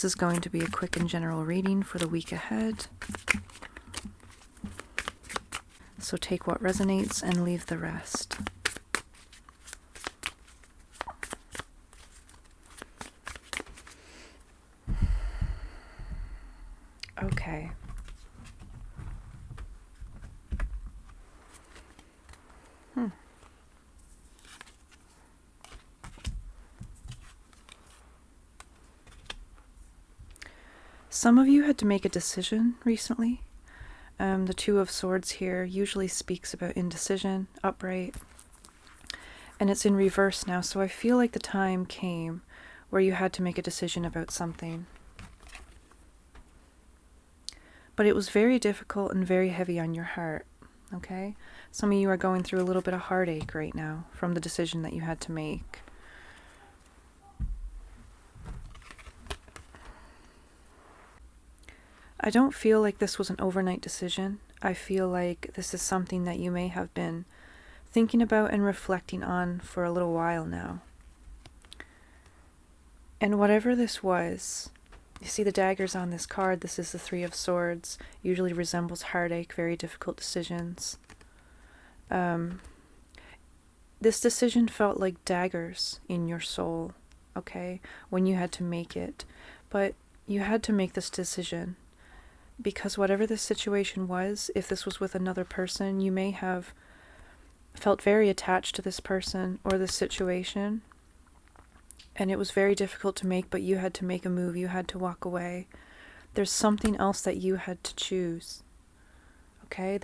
This is going to be a quick and general reading for the week ahead. So take what resonates and leave the rest. Okay. Some of you had to make a decision recently. The Two of Swords here usually speaks about indecision, upright, and it's in reverse now, so I feel like the time came where you had to make a decision about something. But it was very difficult and very heavy on your heart, okay? Some of you are going through a little bit of heartache right now from the decision that you had to make. I don't feel like this was an overnight decision. I feel like this is something that you may have been thinking about and reflecting on for a little while now. And whatever this was, you see the daggers on this card, this is the Three of Swords, usually resembles heartache, very difficult decisions. This decision felt like daggers in your soul, okay, when you had to make it. But you had to make this decision. Because whatever this situation was, if this was with another person, you may have felt very attached to this person or this situation. And it was very difficult to make, but you had to make a move. You had to walk away. There's something else that you had to choose. Okay?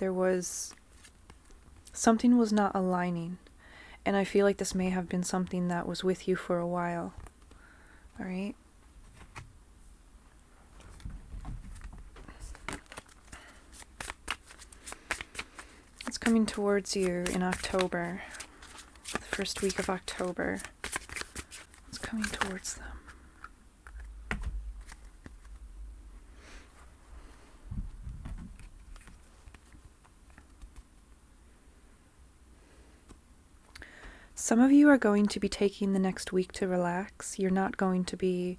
Something was not aligning. And I feel like this may have been something that was with you for a while. All right? It's coming towards you in October, the first week of October. It's coming towards them. Some of you are going to be taking the next week to relax. You're not going to be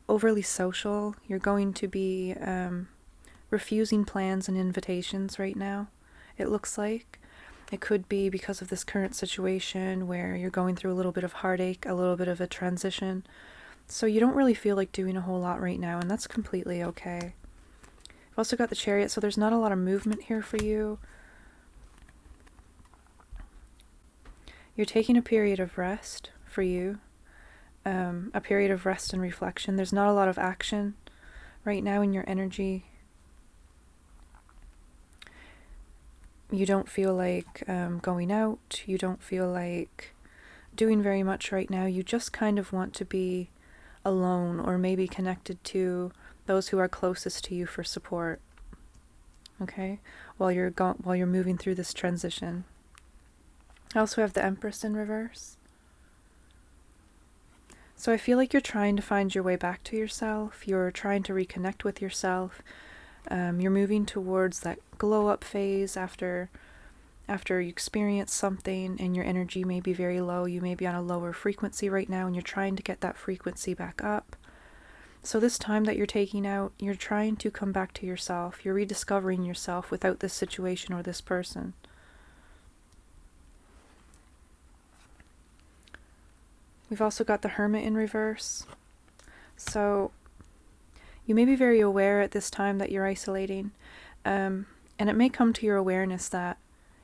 overly social. You're going to be refusing plans and invitations right now. It looks like it could be because of this current situation where you're going through a little bit of heartache, a little bit of a transition. So you don't really feel like doing a whole lot right now, and that's completely okay. I've also got the Chariot, so there's not a lot of movement here for you. You're taking a period of rest for you, a period of rest and reflection. There's not a lot of action right now in your energy. You don't feel like going out. You don't feel like doing very much right now. You just kind of want to be alone or maybe connected to those who are closest to you for support. Okay? While you're moving through this transition. I also have the Empress in reverse. So I feel like you're trying to find your way back to yourself. You're trying to reconnect with yourself. You're moving towards that glow up phase after you experience something and your energy may be very low. You may be on a lower frequency right now and you're trying to get that frequency back up. So this time that you're taking out, you're trying to come back to yourself. You're rediscovering yourself without this situation or this person. We've also got the Hermit in reverse. So you may be very aware at this time that you're isolating, and it may come to your awareness that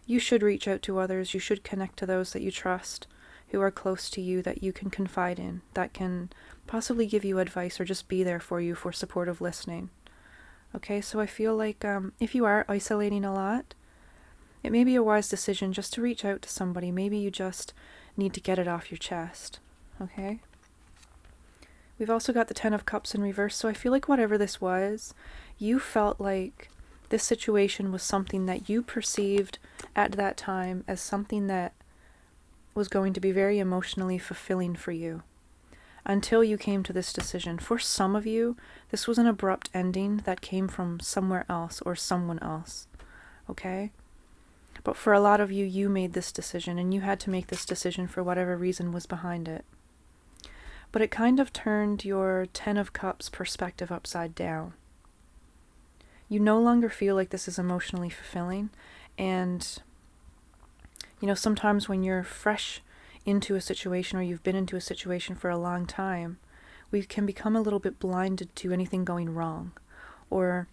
you should reach out to others, you should connect to those that you trust, who are close to you, that you can confide in, that can possibly give you advice or just be there for you for supportive listening. Okay, so I feel like if you are isolating a lot, it may be a wise decision just to reach out to somebody. Maybe you just need to get it off your chest. Okay? We've also got the Ten of Cups in reverse, so I feel like whatever this was, you felt like this situation was something that you perceived at that time as something that was going to be very emotionally fulfilling for you until you came to this decision. For some of you, this was an abrupt ending that came from somewhere else or someone else, okay? But for a lot of you, you made this decision and you had to make this decision for whatever reason was behind it. but it kind of turned your Ten of Cups perspective upside down. You no longer feel like this is emotionally fulfilling, and sometimes when you're fresh into a situation, or you've been into a situation for a long time, we can become a little bit blinded to anything going wrong, or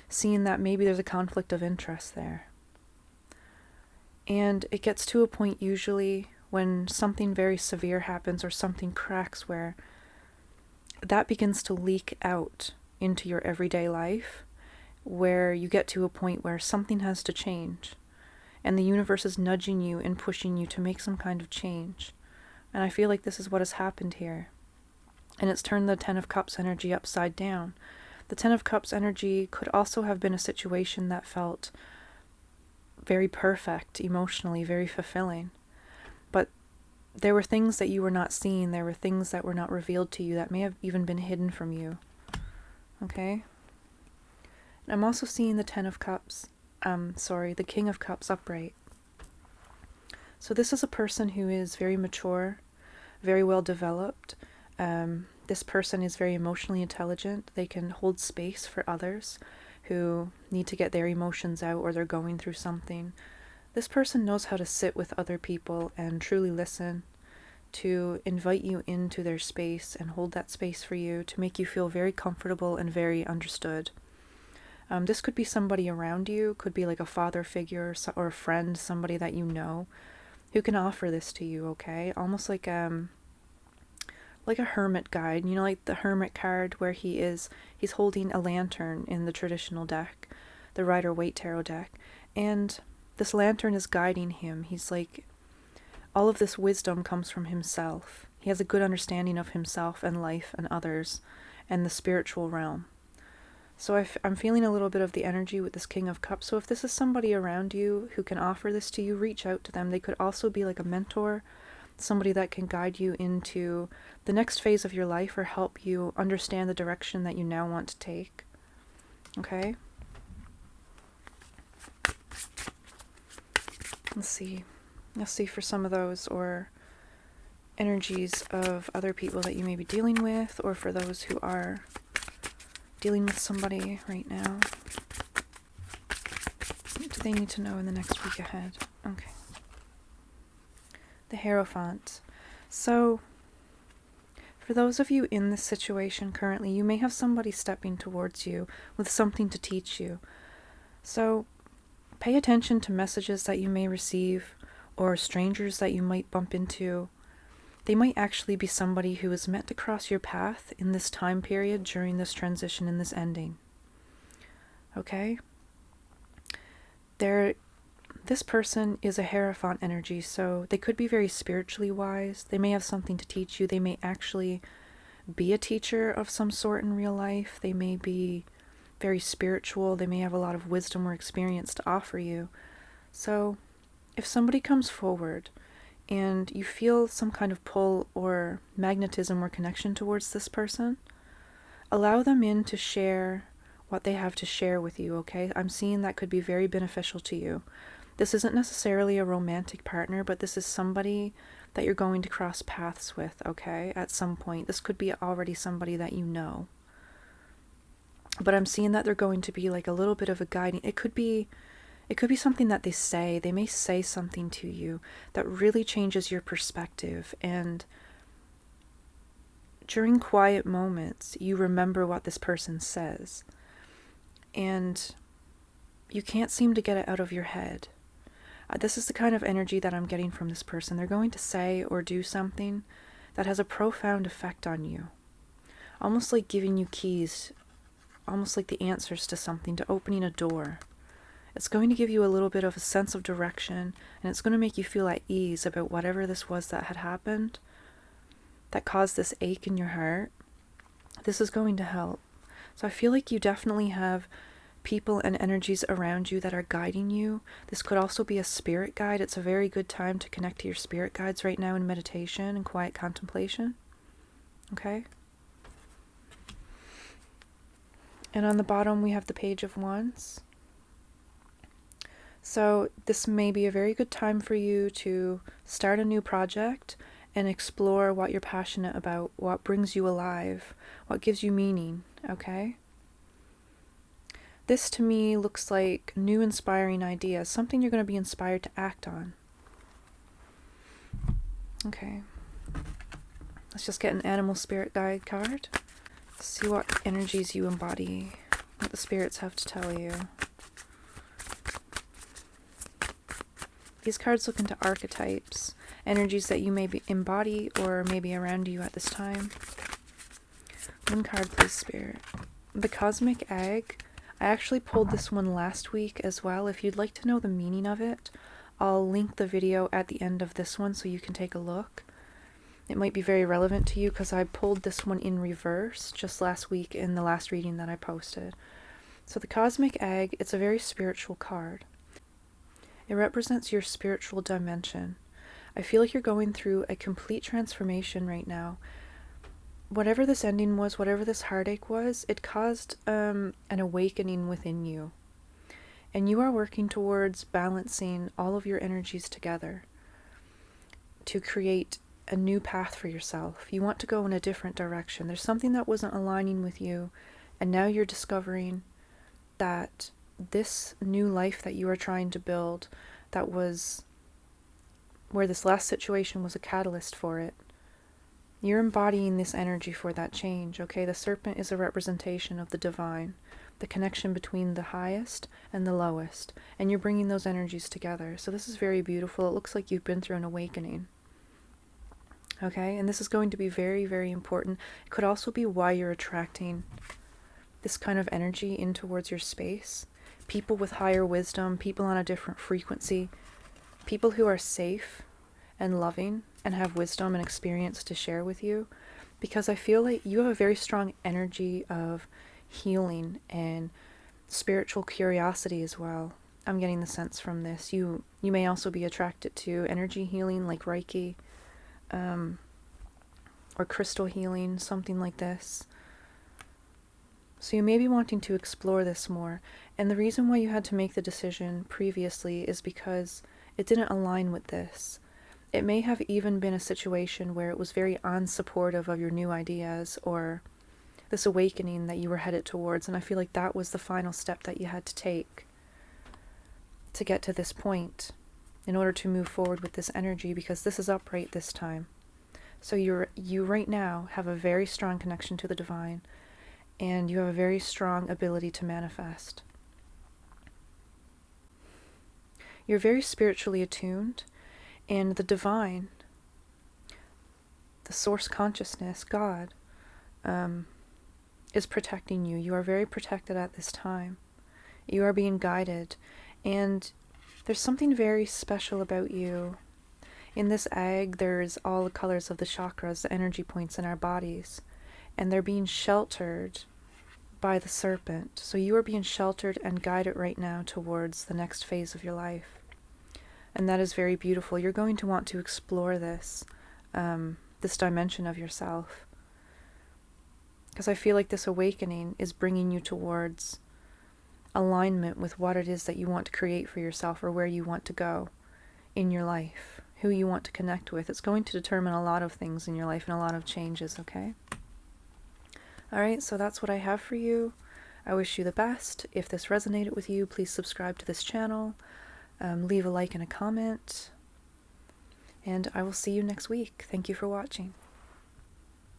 seeing that maybe there's a conflict of interest there. And it gets to a point usually when something very severe happens or something cracks, where that begins to leak out into your everyday life, where you get to a point where something has to change, and the universe is nudging you and pushing you to make some kind of change. And I feel like this is what has happened here. And it's turned the Ten of Cups energy upside down. The Ten of Cups energy could also have been a situation that felt very perfect, emotionally, very fulfilling. But there were things that you were not seeing, there were things that were not revealed to you, that may have even been hidden from you. Okay? And I'm also seeing the the King of Cups upright. So this is a person who is very mature, very well developed. This person is very emotionally intelligent. They can hold space for others who need to get their emotions out, or they're going through something. This person knows how to sit with other people and truly listen, to invite you into their space and hold that space for you, to make you feel very comfortable and very understood. This could be somebody around you, could be like a father figure or a friend, somebody that you know, who can offer this to you, okay? Almost like a hermit guide, like the hermit card, where he's holding a lantern in the traditional deck, the Rider-Waite tarot deck, and this lantern is guiding him. He's like, all of this wisdom comes from himself. He has a good understanding of himself and life and others and the spiritual realm. So I'm feeling a little bit of the energy with this King of Cups. So if this is somebody around you who can offer this to you, reach out to them. They could also be like a mentor, somebody that can guide you into the next phase of your life, or help you understand the direction that you now want to take. Okay? Let's see for some of those, or energies of other people that you may be dealing with, or for those who are dealing with somebody right now. What do they need to know in the next week ahead? Okay. The Hierophant. So, for those of you in this situation currently, you may have somebody stepping towards you with something to teach you. So, pay attention to messages that you may receive, or strangers that you might bump into. They might actually be somebody who is meant to cross your path in this time period, during this transition, in this ending. Okay? This person is a Hierophant energy, so they could be very spiritually wise. They may have something to teach you. They may actually be a teacher of some sort in real life. They may be very spiritual. They may have a lot of wisdom or experience to offer you. So, if somebody comes forward and you feel some kind of pull or magnetism or connection towards this person, allow them in to share what they have to share with you, okay? I'm seeing that could be very beneficial to you. This isn't necessarily a romantic partner, but this is somebody that you're going to cross paths with, okay, at some point. This could be already somebody that you know. But I'm seeing that they're going to be like a little bit of a guiding. It could be something that they say. They may say something to you that really changes your perspective, and during quiet moments, you remember what this person says, and you can't seem to get it out of your head. This is the kind of energy that I'm getting from this person. They're going to say or do something that has a profound effect on you, almost like giving you keys, almost like the answers to something, to opening a door. It's going to give you a little bit of a sense of direction, and it's going to make you feel at ease about whatever this was that had happened, that caused this ache in your heart. This is going to help. So I feel like you definitely have people and energies around you that are guiding you. This could also be a spirit guide. It's a very good time to connect to your spirit guides right now in meditation and quiet contemplation. Okay? And on the bottom we have the Page of Wands. So this may be a very good time for you to start a new project and explore what you're passionate about, what brings you alive, what gives you meaning, okay? This to me looks like new inspiring ideas, something you're going to be inspired to act on. Okay. Let's just get an animal spirit guide card. See what energies you embody, what the spirits have to tell you. These cards look into archetypes, energies that you may embody or maybe around you at this time. One card, please, Spirit. The Cosmic Egg. I actually pulled this one last week as well. If you'd like to know the meaning of it, I'll link the video at the end of this one so you can take a look. It might be very relevant to you because I pulled this one in reverse just last week in the last reading that I posted. So the Cosmic Egg, it's a very spiritual card. It represents your spiritual dimension. I feel like you're going through a complete transformation right now. Whatever this ending was, whatever this heartache was, it caused an awakening within you. And you are working towards balancing all of your energies together to create a new path for yourself. You want to go in a different direction. There's something that wasn't aligning with you, and now you're discovering that this new life that you are trying to build, that was where this last situation was a catalyst for it. You're embodying this energy for that change, okay? The serpent is a representation of the divine, the connection between the highest and the lowest, and you're bringing those energies together. So this is very beautiful. It looks like you've been through an awakening. Okay, and this is going to be very, very important. It could also be why you're attracting this kind of energy in towards your space. People with higher wisdom, people on a different frequency, people who are safe and loving and have wisdom and experience to share with you. Because I feel like you have a very strong energy of healing and spiritual curiosity as well. I'm getting the sense from this. You may also be attracted to energy healing like Reiki, or crystal healing, something like this. So you may be wanting to explore this more. And the reason why you had to make the decision previously is because it didn't align with this. It may have even been a situation where it was very unsupportive of your new ideas or this awakening that you were headed towards. And I feel like that was the final step that you had to take to get to this point in order to move forward with this energy, because this is upright this time. So you right now have a very strong connection to the divine, and you have a very strong ability to manifest. You're very spiritually attuned, and the divine, the source consciousness, God, is protecting you. You are very protected at this time. You are being guided, and there's something very special about you. In this egg, there's all the colors of the chakras, the energy points in our bodies, and they're being sheltered by the serpent. So you are being sheltered and guided right now towards the next phase of your life. And that is very beautiful. You're going to want to explore this, this dimension of yourself. Because I feel like this awakening is bringing you towards alignment with what it is that you want to create for yourself, or where you want to go in your life, who you want to connect with. It's going to determine a lot of things in your life and a lot of changes, okay? Alright, so that's what I have for you. I wish you the best. If this resonated with you, please subscribe to this channel, leave a like and a comment, and I will see you next week. Thank you for watching.